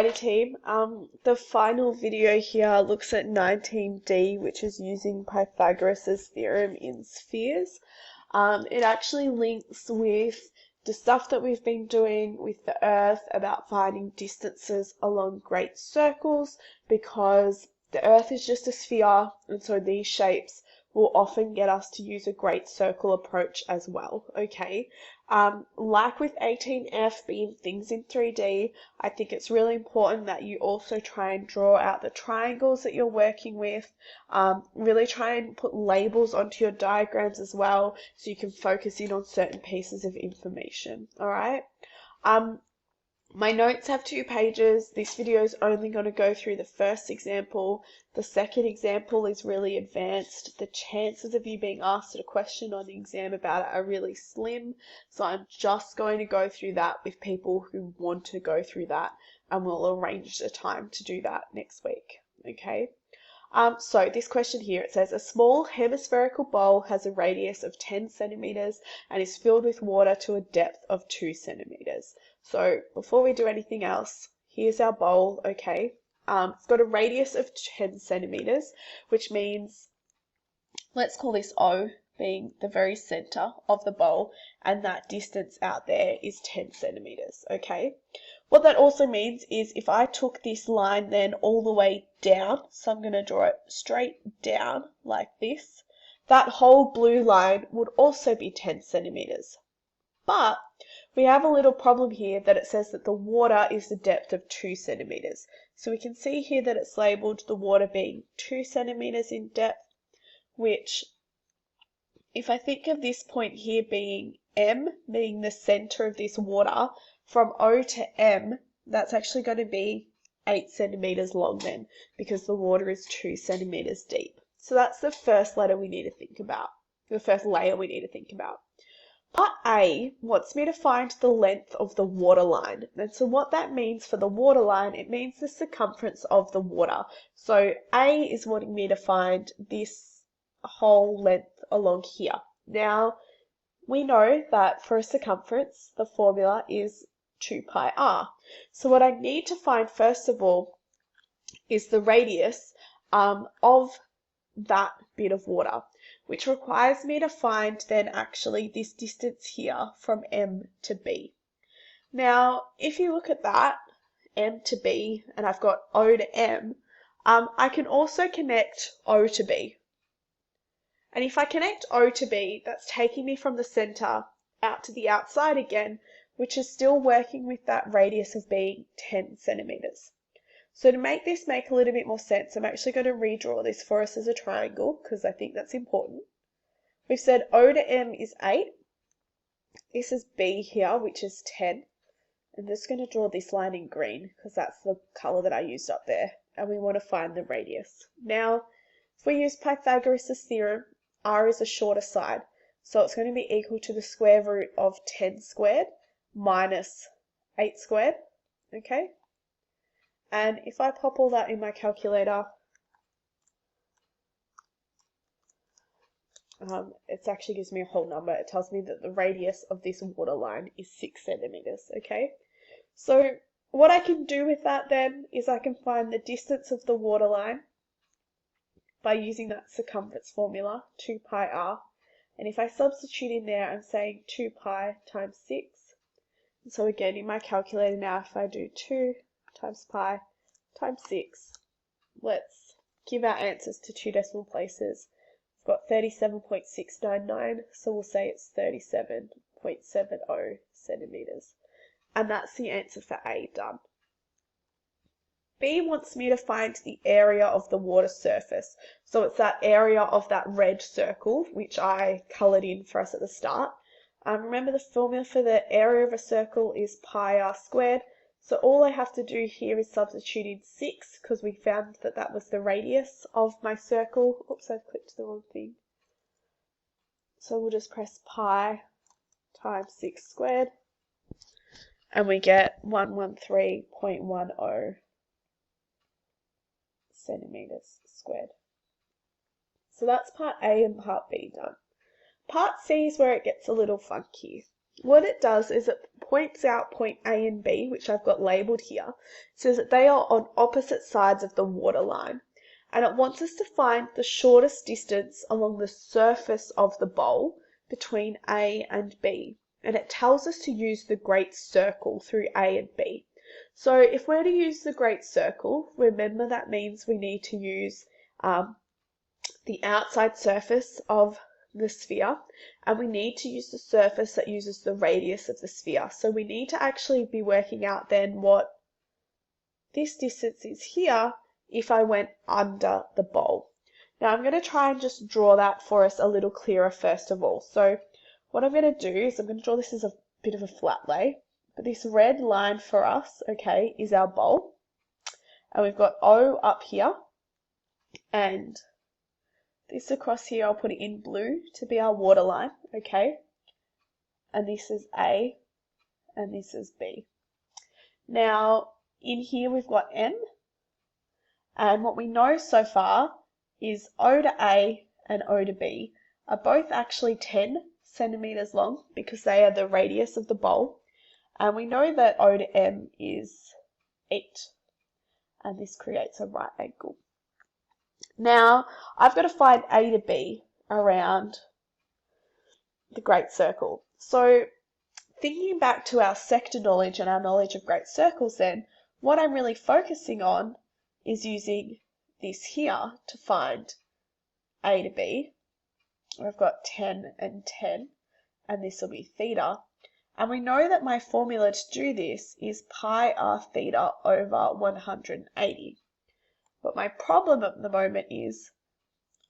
Alrighty team, the final video here looks at 19D, which is using Pythagoras' theorem in spheres. It actually links with the stuff that we've been doing with the Earth about finding distances along great circles, because the Earth is just a sphere, and so these shapes will often get us to use a great circle approach as well, okay? Like with 18F being things in 3D, I think it's really important that you also try and draw out the triangles that you're working with. Really try and put labels onto your diagrams as well, so you can focus in on certain pieces of information, all right? My notes have 2 pages. This video is only going to go through the first example. The second example is really advanced. The chances of you being asked a question on the exam about it are really slim. So I'm just going to go through that with people who want to go through that, and we'll arrange a time to do that next week. Okay. So this question here, it says, a small hemispherical bowl has a radius of 10 centimeters and is filled with water to a depth of 2 centimeters. So before we do anything else, here's our bowl, okay? It's got a radius of 10 centimeters, which means, let's call this O being the very center of the bowl, and that distance out there is 10 centimeters, okay? What that also means is if I took this line then all the way down, so I'm going to draw it straight down like this, that whole blue line would also be 10 centimeters. But we have a little problem here that it says that the water is the depth of 2 centimeters. So we can see here that it's labeled the water being 2 centimeters in depth, which if I think of this point here being M, being the center of this water, from O to M, that's actually going to be 8 centimeters long then, because the water is 2 centimeters deep. So that's the first letter we need to think about, the first layer we need to think about. Part A wants me to find the length of the water line. And so what that means for the water line, it means the circumference of the water. So A is wanting me to find this whole length along here. Now, we know that for a circumference, the formula is 2 pi r. So what I need to find first of all is the radius of that bit of water, which requires me to find then actually this distance here from M to B. Now, if you look at that, M to B, and I've got O to M, I can also connect O to B. And if I connect O to B, that's taking me from the center out to the outside again, which is still working with that radius of being 10 centimeters. So to make this make a little bit more sense, I'm actually going to redraw this for us as a triangle, because I think that's important. We've said O to M is 8. This is B here, which is 10. I'm just going to draw this line in green, because that's the color that I used up there. And we want to find the radius. Now, if we use Pythagoras' theorem, r is a shorter side. So it's going to be equal to the square root of 10 squared minus 8 squared. Okay? And if I pop all that in my calculator, it actually gives me a whole number. It tells me that the radius of this water line is 6 centimeters, okay? So what I can do with that then is I can find the distance of the water line by using that circumference formula, 2 pi r. And if I substitute in there, I'm saying 2 pi times 6. And so again, in my calculator now, if I do 2 times pi times 6, let's give our answers to 2 decimal places. We've got 37.699, so we'll say it's 37.70 centimeters. And that's the answer for A done. B wants me to find the area of the water surface. So it's that area of that red circle, which I coloured in for us at the start. Remember the formula for the area of a circle is pi r squared. So all I have to do here is substitute in 6, because we found that that was the radius of my circle. Oops, I've clicked the wrong thing. So we'll just press pi times 6 squared, and we get 113.10 centimeters squared. So that's part A and part B done. Part C is where it gets a little funky. what it does is it points out point A and B, which I've got labelled here, says that they are on opposite sides of the water line. And it wants us to find the shortest distance along the surface of the bowl between A and B. And it tells us to use the great circle through A and B. So if we're to use the great circle, remember that means we need to use the outside surface of the sphere, and we need to use the surface that uses the radius of the sphere. So we need to actually be working out then what this distance is here if I went under the bowl. Now I'm going to try and just draw that for us a little clearer first of all. So what I'm going to do is I'm going to draw this as a bit of a flat lay, but this red line for us, okay, is our bowl. And we've got O up here, and this across here, I'll put it in blue to be our water line, okay? And this is A, and this is B. Now, in here we've got M, and what we know so far is O to A and O to B are both actually 10 centimeters long because they are the radius of the bowl. And we know that O to M is 8, and this creates a right angle. Now, I've got to find A to B around the great circle. So, thinking back to our sector knowledge and our knowledge of great circles then, what I'm really focusing on is using this here to find A to B. I've got 10 and 10, and this will be theta. And we know that my formula to do this is pi r theta over 180. But my problem at the moment is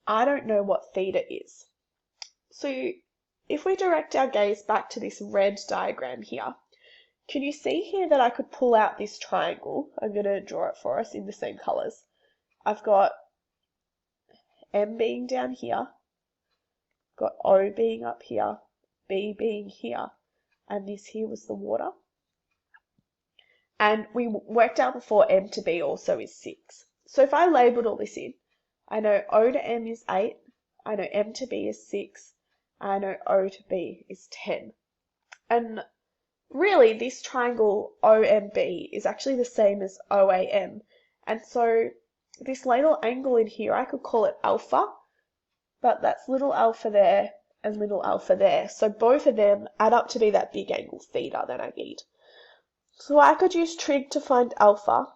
I don't know what theta is. So if we direct our gaze back to this red diagram here, can you see here that I could pull out this triangle? I'm going to draw it for us in the same colours. I've got M being down here, got O being up here, B being here, and this here was the water. And we worked out before M to B also is 6. So if I labelled all this in, I know O to M is 8, I know M to B is 6, I know O to B is 10. And really, this triangle OMB is actually the same as OAM. And so this little angle in here, I could call it alpha, but that's little alpha there and little alpha there. So both of them add up to be that big angle theta that I need. So I could use trig to find alpha.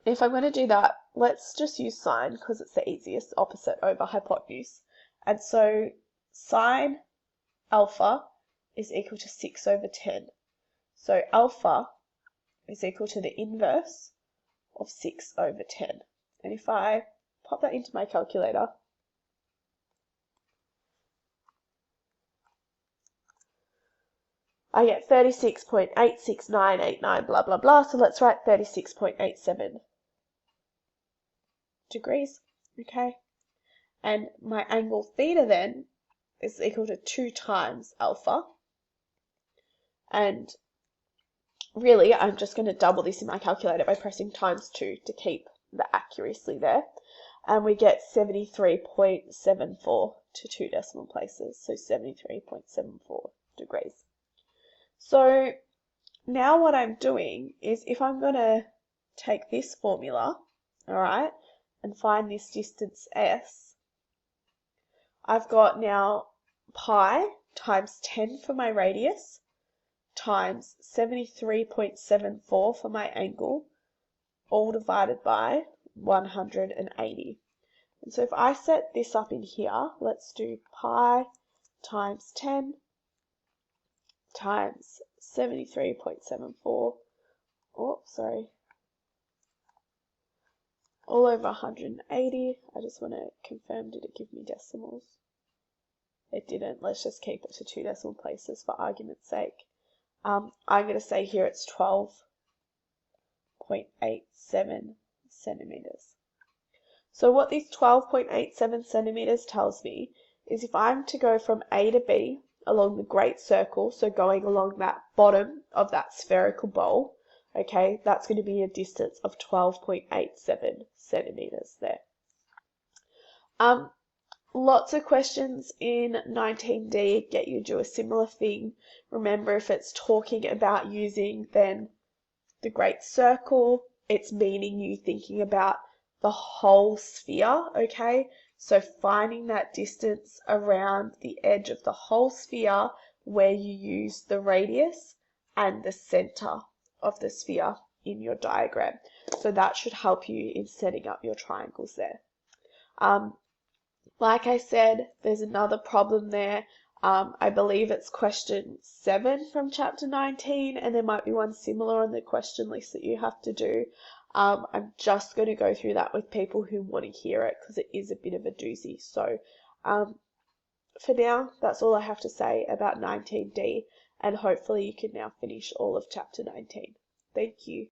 If I'm going to do that, let's just use sine because it's the easiest, opposite over hypotenuse. And so sine alpha is equal to 6 over 10. So alpha is equal to the inverse of 6 over 10. And if I pop that into my calculator, I get 36.86989 blah blah blah. So let's write 36.87 degrees, okay? And my angle theta then is equal to 2 times alpha. And really, I'm just going to double this in my calculator by pressing times 2 to keep the accuracy there. And we get 73.74 to 2 decimal places, so 73.74 degrees. So now what I'm doing is if I'm going to take this formula, all right, and find this distance s, I've got now pi times 10 for my radius times 73.74 for my angle, all divided by 180. And so if I set this up in here, let's do pi times 10 times 73.74, all over 180. I just want to confirm, did it give me decimals? It didn't. Let's just keep it to 2 decimal places for argument's sake. I'm going to say here it's 12.87 centimeters. So what this 12.87 centimeters tells me is if I'm to go from A to B along the great circle, so going along that bottom of that spherical bowl, okay, that's going to be a distance of 12.87 centimeters there. Lots of questions in 19D get you to do a similar thing. Remember, if it's talking about using then the great circle, it's meaning you thinking about the whole sphere, okay? So finding that distance around the edge of the whole sphere where you use the radius and the center of the sphere in your diagram. So that should help you in setting up your triangles there. Like I said, there's another problem there. I believe it's question 7 from chapter 19, and there might be one similar on the question list that you have to do. I'm just going to go through that with people who want to hear it because it is a bit of a doozy. So for now, that's all I have to say about 19D, and hopefully you can now finish all of chapter 19. Thank you.